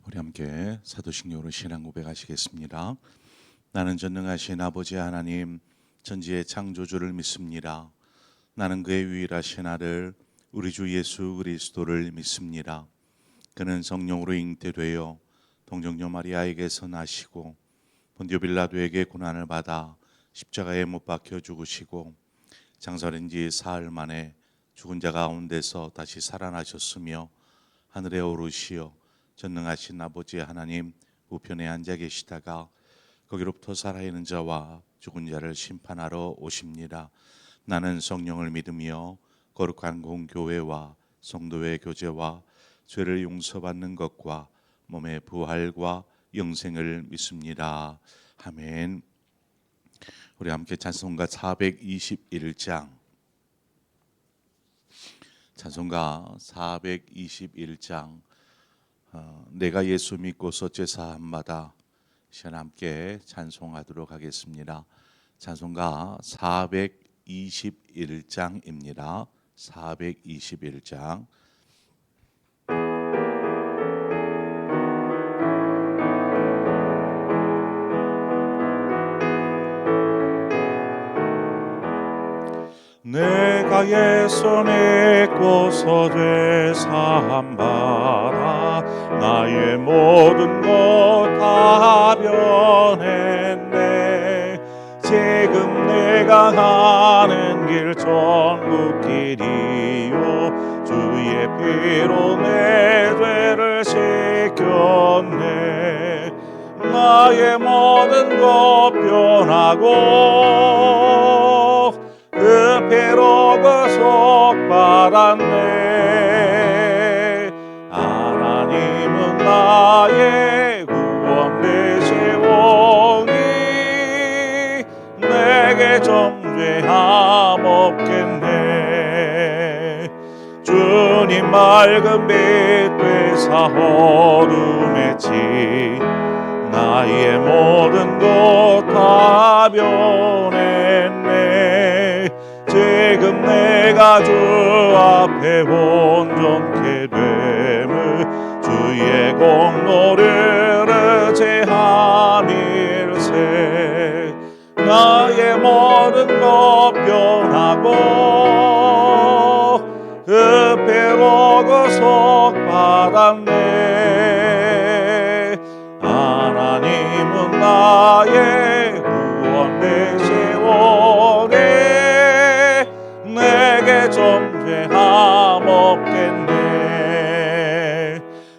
우리 함께 사도신경으로 신앙 고백하시겠습니다. 나는 전능하신 아버지 하나님 전지의 창조주를 믿습니다. 나는 그의 유일하신 아들 우리 주 예수 그리스도를 믿습니다. 그는 성령으로 잉태되어 동정녀 마리아에게서 나시고 본디오 빌라도에게 고난을 받아 십자가에 못 박혀 죽으시고 장사된 지 사흘 만에 죽은 자 가운데서 다시 살아나셨으며 하늘에 오르시어 전능하신 아버지 하나님 우편에 앉아 계시다가 거기로부터 살아있는 자와 죽은 자를 심판하러 오십니다. 나는 성령을 믿으며 거룩한 공교회와 성도의 교제와 죄를 용서받는 것과 몸의 부활과 영생을 믿습니다. 아멘. 우리 함께 찬송가 421장 찬송가 421장 내가 예수 믿고서 죄사함마다 시간 함께 찬송하도록 하겠습니다. 찬송가 421장입니다. 421장 내가 예수 믿고서 죄사함받아 나의 모든 것 다 변했네. 지금 내가 가는 길 천국 길이요 주의 피로 내 죄를 씻겼네. 나의 모든 것 변하고 그 피로 구속받았네. 하나님은 나의 구원 되시오니 내게 정죄함 없겠네. 주님 맑은 빛 되사 어둠의 지 나의 모든 것 다 변했네. 지금 내가 주 앞에 온전케 됨을 주의 공로를 제함일세. 나의 모든 것 변하고 그 피로 구속받았네. 하나님은 나의 구원 되시오니 내게 정죄함 없겠네.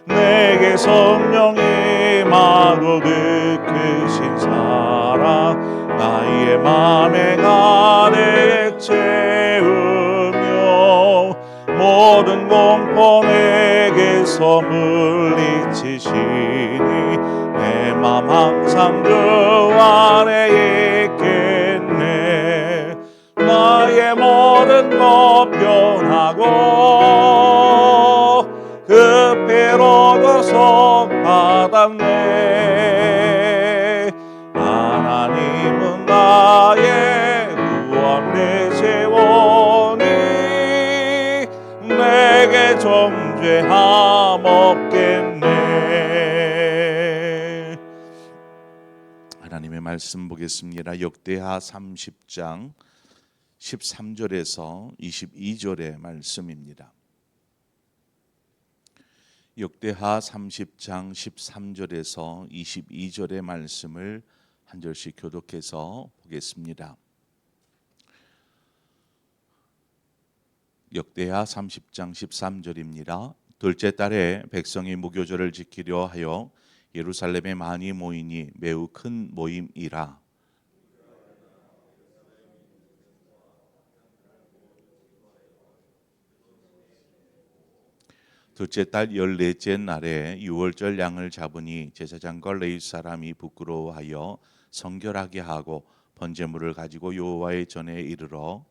내게 성령이 마구 느끼신 사랑 나의 맘에 가득 채우며 모든 공포 내게서 물리치시니 내 맘 항상 주 안에 있겠네. 나의 모든 것 변하고 그 피로 구속받았네. 하나님은 나의 구원 되시오니 내게 정죄함 없겠네. 하나님의 말씀 보겠습니다. 역대하 30장 13절에서 22절의 말씀입니다. 역대하 30장 13절에서 22절의 말씀을 한 절씩 교독해서 보겠습니다. 역대하 30장 13절입니다. 둘째 달에 백성이 무교절을 지키려 하여 예루살렘에 많이 모이니 매우 큰 모임이라. 둘째 달 14째 날에 유월절 양을 잡으니 제사장과 레위 사람이 부끄러워하여 성결하게 하고 번제물을 가지고 여호와의 전에 이르러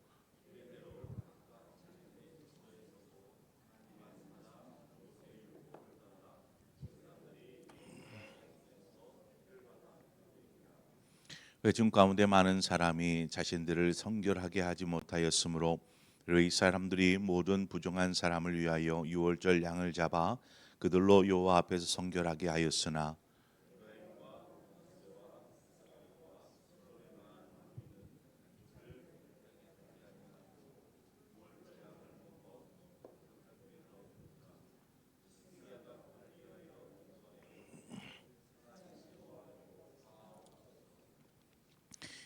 회중 가운데 많은 사람이 자신들을 성결하게 하지 못하였으므로 레위 사람들이 모든 부정한 사람을 위하여 유월절 양을 잡아 그들로 여호와 앞에서 성결하게 하였으나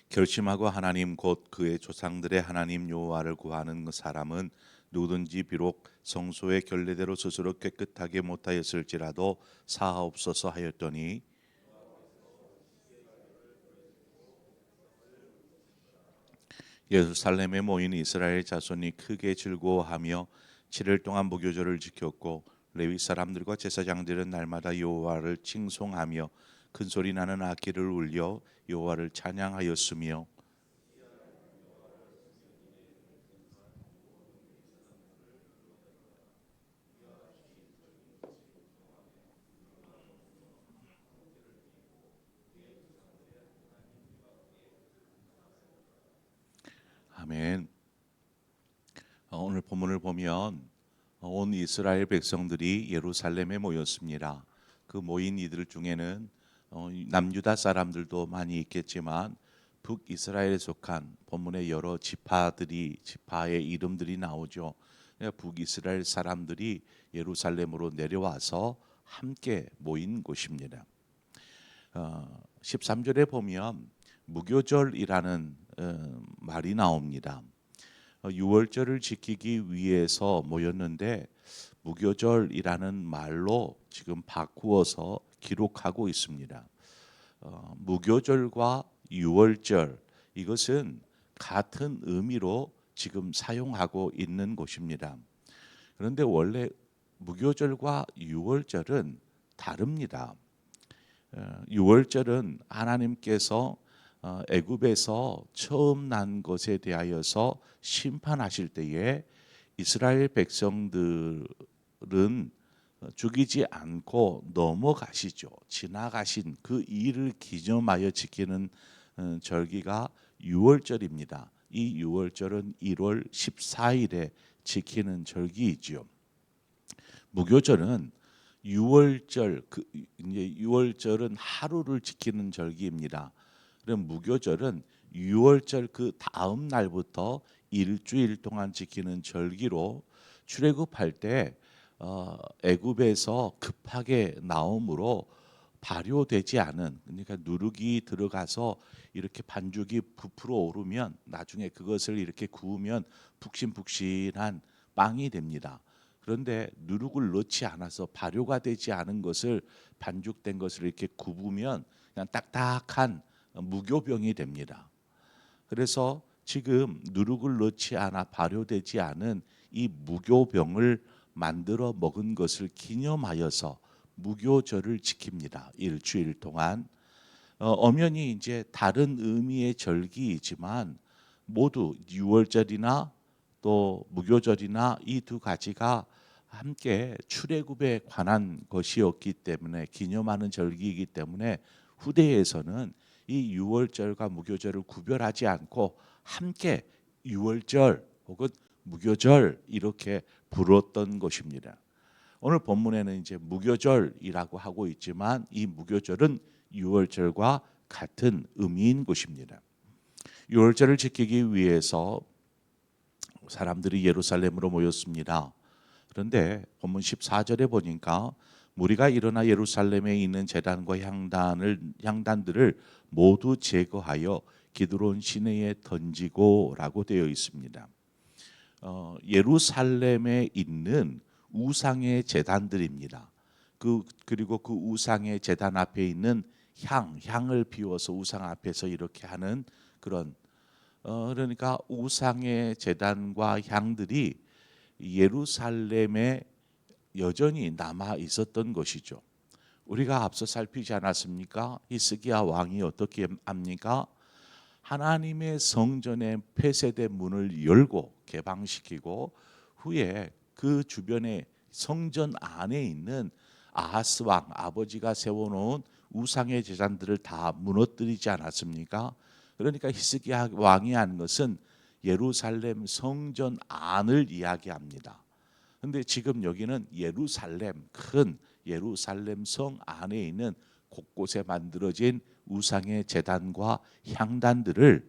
결심하고 하나님 곧 그의 조상들의 하나님 여호와를 구하는 그 사람은 누구든지 비록 성소의 결례대로 스스로 깨끗하게 못하였을지라도 사하옵소서 하였더니 예루살렘에 모인 이스라엘 자손이 크게 즐거워하며 7일 동안 무교절을 지켰고 레위 사람들과 제사장들은 날마다 여호와를 칭송하며 큰 소리 나는 악기를 울려 여호와를 찬양하였으며 아멘. 오늘 본문을 보면 온 이스라엘 백성들이 예루살렘에 모였습니다. 그 모인 이들 중에는 남유다 사람들도 많이 있겠지만 북이스라엘에 속한 본문의 여러 지파의 이름들이 나오죠. 북이스라엘 사람들이 예루살렘으로 내려와서 함께 모인 곳입니다. 13절에 보면 무교절이라는 말이 나옵니다. 유월절을 지키기 위해서 모였는데 무교절이라는 말로 지금 바꾸어서 기록하고 있습니다. 무교절과 유월절 이것은 같은 의미로 지금 사용하고 있는 곳입니다. 그런데 원래 무교절과 유월절은 다릅니다. 유월절은 하나님께서 애굽에서 처음 난 것에 대하여서 심판하실 때에 이스라엘 백성들은 죽이지 않고 넘어가시죠. 지나가신 그 일을 기념하여 지키는 절기가 유월절입니다. 이 유월절은 1월 14일에 지키는 절기이죠. 무교절은 유월절 이제 유월절은 하루를 지키는 절기입니다. 그럼 무교절은 유월절 그 다음 날부터 일주일 동안 지키는 절기로 출애굽할 때 애굽에서 급하게 나옴으로 발효되지 않은 그러니까 누룩이 들어가서 이렇게 반죽이 부풀어 오르면 나중에 그것을 이렇게 구우면 푹신푹신한 빵이 됩니다. 그런데 누룩을 넣지 않아서 발효가 되지 않은 것을 반죽된 것을 이렇게 굽으면 그냥 딱딱한 무교병이 됩니다. 그래서 지금 누룩을 넣지 않아 발효되지 않은 이 무교병을 만들어 먹은 것을 기념하여서 무교절을 지킵니다. 일주일 동안 엄연히 이제 다른 의미의 절기이지만 모두 유월절이나 또 무교절이나 이 두 가지가 함께 출애굽에 관한 것이었기 때문에 기념하는 절기이기 때문에 후대에서는 이 유월절과 무교절을 구별하지 않고 함께 유월절 혹은 무교절 이렇게 부르던 것입니다. 오늘 본문에는 이제 무교절이라고 하고 있지만 이 무교절은 유월절과 같은 의미인 것입니다. 유월절을 지키기 위해서 사람들이 예루살렘으로 모였습니다. 그런데 본문 14절에 보니까 무리가 일어나 예루살렘에 있는 제단과 향단들을 모두 제거하여 기드론 시내에 던지고라고 되어 있습니다. 예루살렘에 있는 우상의 제단들입니다. 그리고 그 우상의 제단 앞에 있는 향을 피워서 우상 앞에서 이렇게 하는 그런 그러니까 우상의 제단과 향들이 예루살렘에 여전히 남아 있었던 것이죠. 우리가 앞서 살피지 않았습니까? 히스기야 왕이 어떻게 합니까? 하나님의 성전의 폐쇄된 문을 열고 개방시키고 후에 그 주변에 성전 안에 있는 아하스 왕 아버지가 세워놓은 우상의 제단들을 다 무너뜨리지 않았습니까? 그러니까 히스기야 왕이 한 것은 예루살렘 성전 안을 이야기합니다. 근데 지금 여기는 예루살렘, 큰 예루살렘 성 안에 있는 곳곳에 만들어진 우상의 제단과 향단들을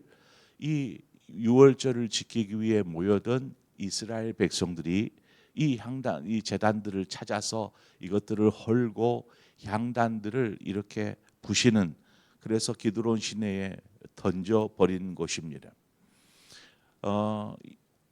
이 유월절을 지키기 위해 모여든 이스라엘 백성들이 이 향단, 이 제단들을 찾아서 이것들을 헐고 향단들을 이렇게 부시는, 그래서 기드론 시내에 던져 버린 곳입니다.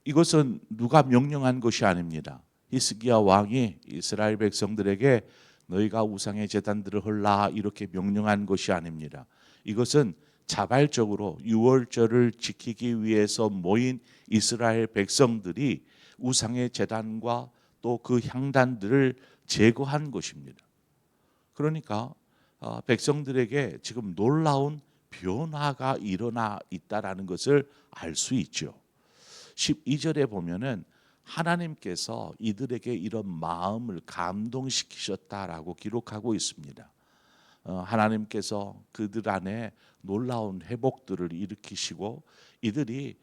이것은 누가 명령한 것이 아닙니다. 히스기야 왕이 이스라엘 백성들에게 너희가 우상의 제단들을 헐라 이렇게 명령한 것이 아닙니다. 이것은 자발적으로 유월절을 지키기 위해서 모인 이스라엘 백성들이 우상의 제단과 또 그 향단들을 제거한 것입니다. 그러니까 백성들에게 지금 놀라운 변화가 일어나 있다라는 것을 알 수 있죠. 12절에 보면은 하나님께서 이들에게 이런 마음을 감동시키셨다라고 기록하고 있습니다. 하나님께서 그들 안에 놀라운 회복들을 일으키시고 이들이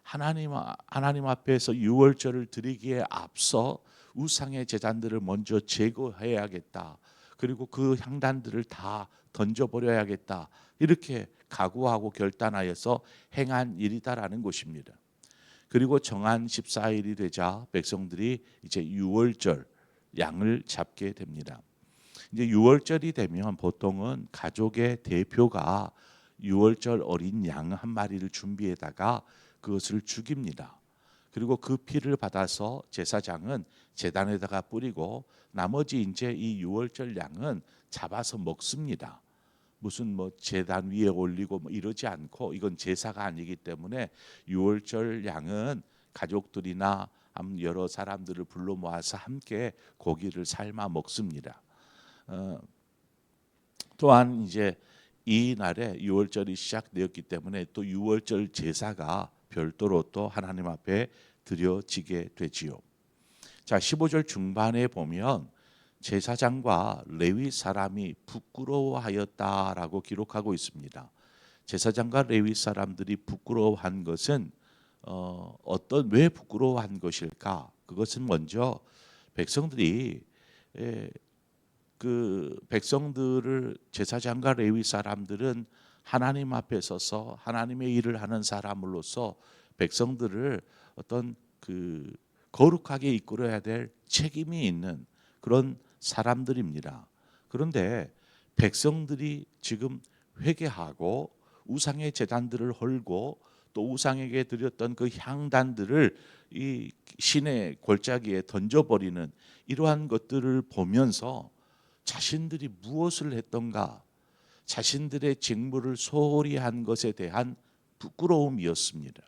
하나님 앞에서 유월절을 드리기에 앞서 우상의 제단들을 먼저 제거해야겠다. 그리고 그 향단들을 다 던져버려야겠다. 이렇게 각오하고 결단하여서 행한 일이다라는 것입니다. 그리고 정한 14일이 되자 백성들이 이제 유월절 양을 잡게 됩니다. 이제 유월절이 되면 보통은 가족의 대표가 유월절 어린 양 한 마리를 준비해다가 그것을 죽입니다. 그리고 그 피를 받아서 제사장은 제단에다가 뿌리고 나머지 이제 이 유월절 양은 잡아서 먹습니다. 무슨 뭐 제단 위에 올리고 뭐 이러지 않고, 이건 제사가 아니기 때문에 유월절 양은 가족들이나 여러 사람들을 불러 모아서 함께 고기를 삶아 먹습니다. 또한 이제 이 날에 유월절이 시작되었기 때문에 또 유월절 제사가 별도로 또 하나님 앞에 드려지게 되지요. 자, 15절 중반에 보면 제사장과 레위 사람이 부끄러워하였다라고 기록하고 있습니다. 제사장과 레위 사람들이 부끄러워한 것은 왜 부끄러워한 것일까? 그것은 먼저 백성들이 그 백성들을, 제사장과 레위 사람들은 하나님 앞에 서서 하나님의 일을 하는 사람으로서 백성들을 어떤 그 거룩하게 이끌어야 될 책임이 있는 그런 사람들입니다. 그런데 백성들이 지금 회개하고 우상의 제단들을 헐고 또 우상에게 드렸던 그 향단들을 이 시내 골짜기에 던져버리는 이러한 것들을 보면서 자신들이 무엇을 했던가, 자신들의 직무를 소홀히 한 것에 대한 부끄러움이었습니다.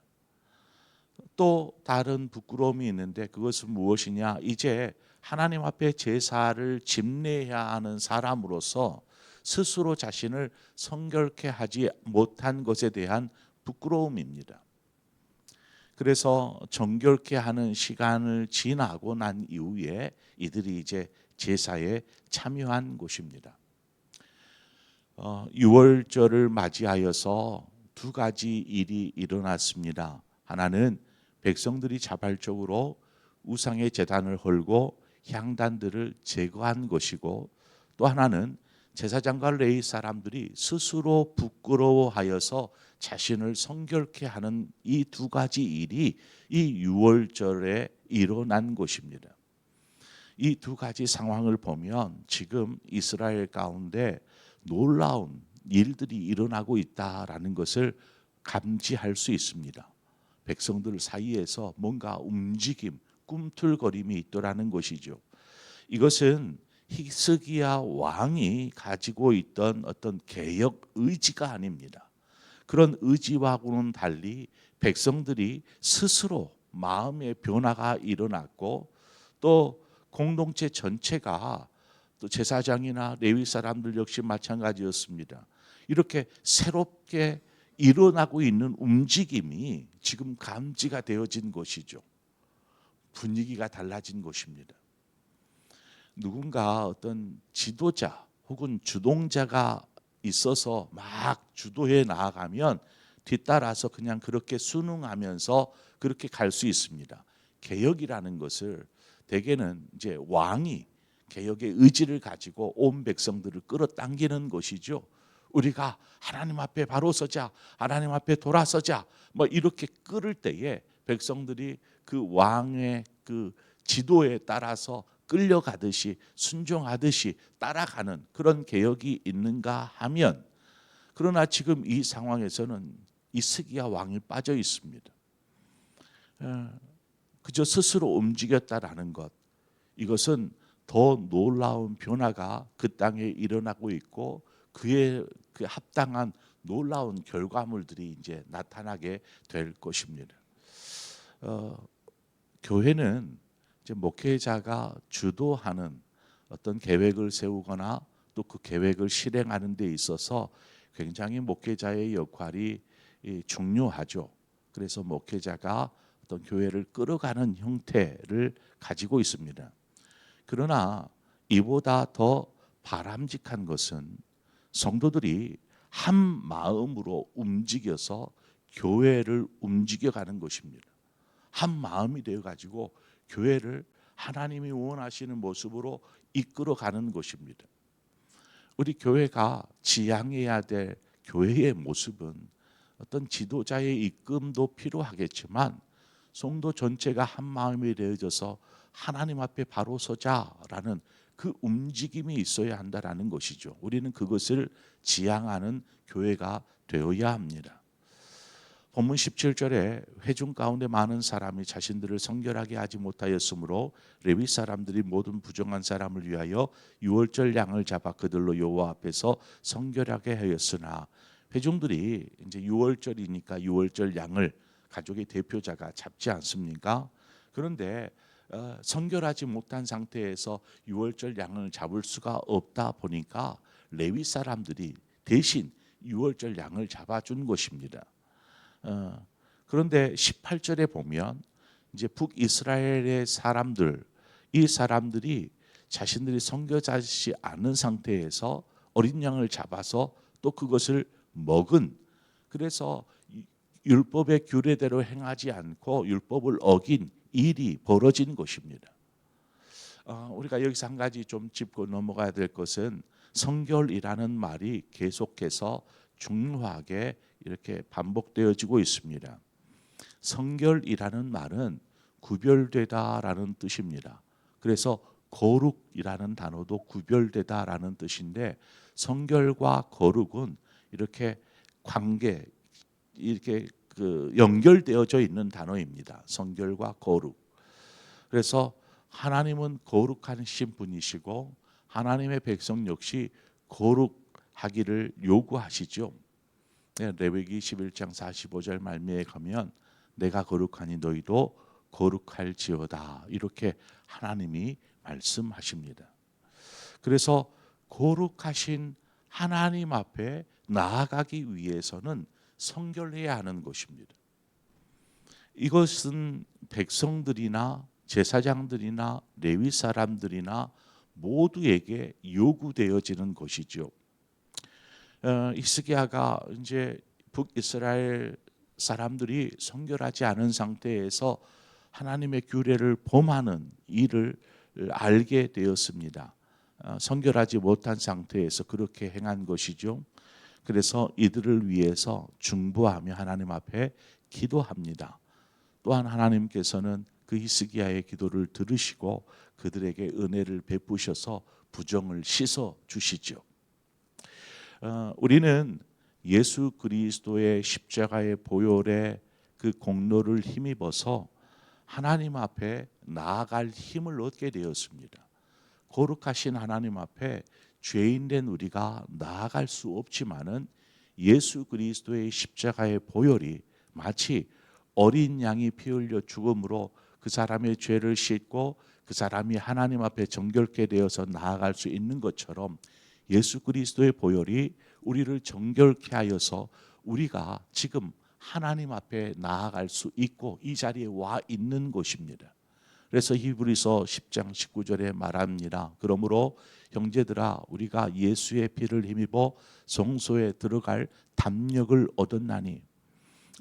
또 다른 부끄러움이 있는데 그것은 무엇이냐? 이제 하나님 앞에 제사를 집례해야 하는 사람으로서 스스로 자신을 성결케 하지 못한 것에 대한 부끄러움입니다. 그래서 정결케 하는 시간을 지나고 난 이후에 이들이 이제 제사에 참여한 곳입니다. 유월절을 맞이하여서 두 가지 일이 일어났습니다. 하나는 백성들이 자발적으로 우상의 제단을 헐고 향단들을 제거한 것이고, 또 하나는 제사장과 레위 사람들이 스스로 부끄러워하여서 자신을 성결케 하는 이 두 가지 일이 이 유월절에 일어난 것입니다. 이 두 가지 상황을 보면 지금 이스라엘 가운데 놀라운 일들이 일어나고 있다라는 것을 감지할 수 있습니다. 백성들 사이에서 뭔가 움직임, 꿈틀거림이 있더라는 것이죠. 이것은 히스기야 왕이 가지고 있던 어떤 개혁 의지가 아닙니다. 그런 의지와는 달리 백성들이 스스로 마음의 변화가 일어났고, 또 공동체 전체가, 또 제사장이나 레위 사람들 역시 마찬가지였습니다. 이렇게 새롭게 일어나고 있는 움직임이 지금 감지가 되어진 것이죠. 분위기가 달라진 것입니다. 누군가 어떤 지도자 혹은 주동자가 있어서 막 주도해 나아가면 뒤따라서 그냥 그렇게 순응하면서 그렇게 갈 수 있습니다. 개혁이라는 것을 대개는 이제 왕이 개혁의 의지를 가지고 온 백성들을 끌어당기는 것이죠. 우리가 하나님 앞에 바로 서자, 하나님 앞에 돌아서자, 뭐 이렇게 끌을 때에 백성들이 그 왕의 그 지도에 따라서 끌려가듯이 순종하듯이 따라가는 그런 개혁이 있는가 하면, 그러나 지금 이 상황에서는 히스기야 왕이 빠져 있습니다. 그저 스스로 움직였다라는 것, 이것은 더 놀라운 변화가 그 땅에 일어나고 있고 그에 그 합당한 놀라운 결과물들이 이제 나타나게 될 것입니다. 교회는 이제 목회자가 주도하는 어떤 계획을 세우거나 또 그 계획을 실행하는 데 있어서 굉장히 목회자의 역할이 중요하죠. 그래서 목회자가 어떤 교회를 끌어가는 형태를 가지고 있습니다. 그러나 이보다 더 바람직한 것은 성도들이 한 마음으로 움직여서 교회를 움직여가는 것입니다. 한 마음이 되어가지고 교회를 하나님이 원하시는 모습으로 이끌어가는 것입니다. 우리 교회가 지향해야 될 교회의 모습은 어떤 지도자의 이끌음도 필요하겠지만 성도 전체가 한 마음이 되어져서 하나님 앞에 바로 서자라는 그 움직임이 있어야 한다라는 것이죠. 우리는 그것을 지향하는 교회가 되어야 합니다. 본문 17절에 회중 가운데 많은 사람이 자신들을 성결하게 하지 못하였으므로 레위 사람들이 모든 부정한 사람을 위하여 유월절 양을 잡아 그들로 여호와 앞에서 성결하게 하였으나, 회중들이 이제 유월절이니까 유월절 양을 가족의 대표자가 잡지 않습니까? 그런데 성결하지 못한 상태에서 유월절 양을 잡을 수가 없다 보니까 레위 사람들이 대신 유월절 양을 잡아준 것입니다. 그런데 18절에 보면 이제 북이스라엘의 사람들, 이 사람들이 자신들이 성결하지 않은 상태에서 어린 양을 잡아서 또 그것을 먹은, 그래서 율법의 규례대로 행하지 않고 율법을 어긴 일이 벌어진 것입니다. 우리가 여기서 한 가지 좀 짚고 넘어가야 될 것은 성결이라는 말이 계속해서 중요하게 이렇게 반복되어지고 있습니다. 성결이라는 말은 구별되다라는 뜻입니다. 그래서 거룩이라는 단어도 구별되다라는 뜻인데, 성결과 거룩은 이렇게 관계, 이렇게 그 연결되어져 있는 단어입니다. 성결과 거룩. 그래서 하나님은 거룩하신 분이시고 하나님의 백성 역시 거룩하기를 요구하시죠. 레위기 11장 45절 말미에 가면 내가 거룩하니 너희도 거룩할지어다, 이렇게 하나님이 말씀하십니다. 그래서 거룩하신 하나님 앞에 나아가기 위해서는 성결해야 하는 것입니다. 이것은 백성들이나 제사장들이나 레위 사람들이나 모두에게 요구되어지는 것이죠. 히스기야가 이제 북이스라엘 사람들이 성결하지 않은 상태에서 하나님의 규례를 범하는 일을 알게 되었습니다. 성결하지 못한 상태에서 그렇게 행한 것이죠. 그래서 이들을 위해서 중보하며 하나님 앞에 기도합니다. 또한 하나님께서는 그 히스기야의 기도를 들으시고 그들에게 은혜를 베푸셔서 부정을 씻어 주시죠. 우리는 예수 그리스도의 십자가의 보혈의 그 공로를 힘입어서 하나님 앞에 나아갈 힘을 얻게 되었습니다. 거룩하신 하나님 앞에 죄인된 우리가 나아갈 수 없지만은 예수 그리스도의 십자가의 보혈이 마치 어린 양이 피 흘려 죽음으로 그 사람의 죄를 씻고 그 사람이 하나님 앞에 정결케 되어서 나아갈 수 있는 것처럼, 예수 그리스도의 보혈이 우리를 정결케 하여서 우리가 지금 하나님 앞에 나아갈 수 있고 이 자리에 와 있는 것입니다. 그래서 히브리서 10장 19절에 말합니다. 그러므로 형제들아, 우리가 예수의 피를 힘입어 성소에 들어갈 담력을 얻었나니,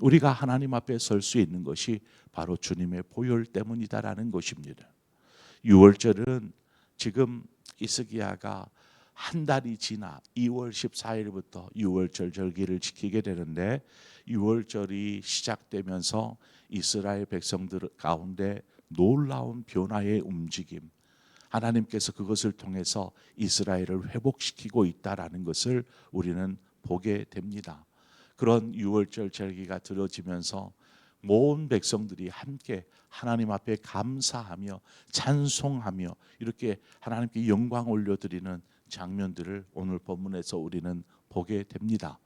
우리가 하나님 앞에 설 수 있는 것이 바로 주님의 보혈 때문이다라는 것입니다. 유월절은 지금 히스기야가 한 달이 지나 2월 14일부터 유월절 절기를 지키게 되는데, 유월절이 시작되면서 이스라엘 백성들 가운데 놀라운 변화의 움직임, 하나님께서 그것을 통해서 이스라엘을 회복시키고 있다라는 것을 우리는 보게 됩니다. 그런 유월절 절기가 들어지면서 모든 백성들이 함께 하나님 앞에 감사하며 찬송하며 이렇게 하나님께 영광 올려드리는 장면들을 오늘 본문에서 우리는 보게 됩니다.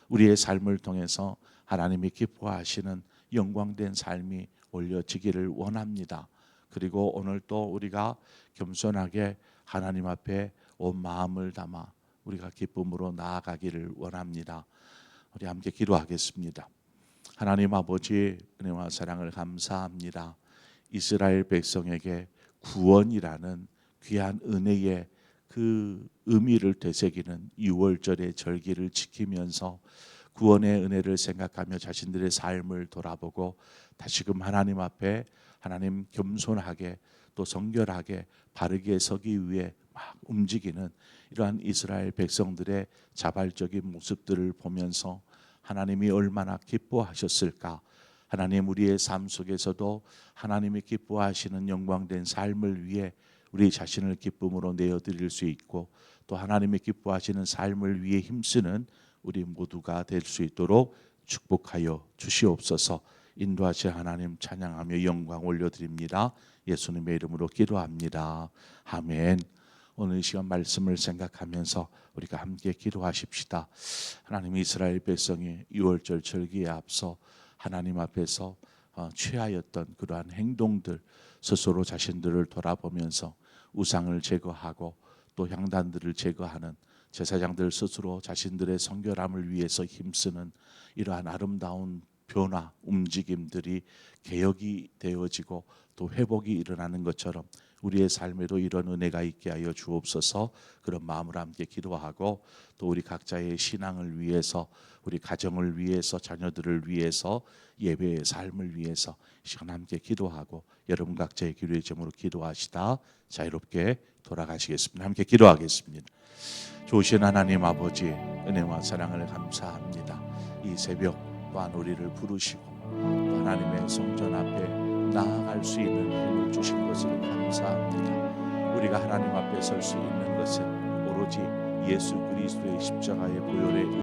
우리의 삶을 통해서 하나님이 기뻐하시는 영광된 삶이 올려지기를 원합니다. 그리고 오늘 또 우리가 겸손하게 하나님 앞에 온 마음을 담아 우리가 기쁨으로 나아가기를 원합니다. 우리 함께 기도하겠습니다. 하나님 아버지, 은혜와 사랑을 감사합니다. 이스라엘 백성에게 구원이라는 귀한 은혜의 그 의미를 되새기는 유월절의 절기를 지키면서 구원의 은혜를 생각하며 자신들의 삶을 돌아보고 다시금 하나님 앞에 하나님 겸손하게 또 정결하게 바르게 서기 위해 막 움직이는 이러한 이스라엘 백성들의 자발적인 모습들을 보면서 하나님이 얼마나 기뻐하셨을까. 하나님, 우리의 삶 속에서도 하나님이 기뻐하시는 영광된 삶을 위해 우리 자신을 기쁨으로 내어드릴 수 있고, 또 하나님이 기뻐하시는 삶을 위해 힘쓰는 우리 모두가 될 수 있도록 축복하여 주시옵소서. 인도하신 하나님 찬양하며 영광 올려드립니다. 예수님의 이름으로 기도합니다. 아멘. 오늘 이 시간 말씀을 생각하면서 우리가 함께 기도하십시다. 하나님, 이스라엘 백성이 유월절 절기에 앞서 하나님 앞에서 취하였던 그러한 행동들, 스스로 자신들을 돌아보면서 우상을 제거하고 또 향단들을 제거하는 제사장들 스스로 자신들의 성결함을 위해서 힘쓰는 이러한 아름다운 변화, 움직임들이 개혁이 되어지고 또 회복이 일어나는 것처럼 우리의 삶에도 이런 은혜가 있게 하여 주옵소서. 그런 마음으로 함께 기도하고 또 우리 각자의 신앙을 위해서, 우리 가정을 위해서, 자녀들을 위해서, 예배의 삶을 위해서 이 시간 함께 기도하고 여러분 각자의 기도의 제목으로 기도하시다 자유롭게 돌아가시겠습니다. 함께 기도하겠습니다. 좋으신 하나님 아버지, 은혜와 사랑을 감사합니다. 이 새벽 또한 우리를 부르시고 또 하나님의 성전 앞에 나아갈 수 있는 힘을 주신 것을 감사합니다. 우리가 하나님 앞에 설 수 있는 것은 오로지 예수 그리스도의 십자가의 보혈의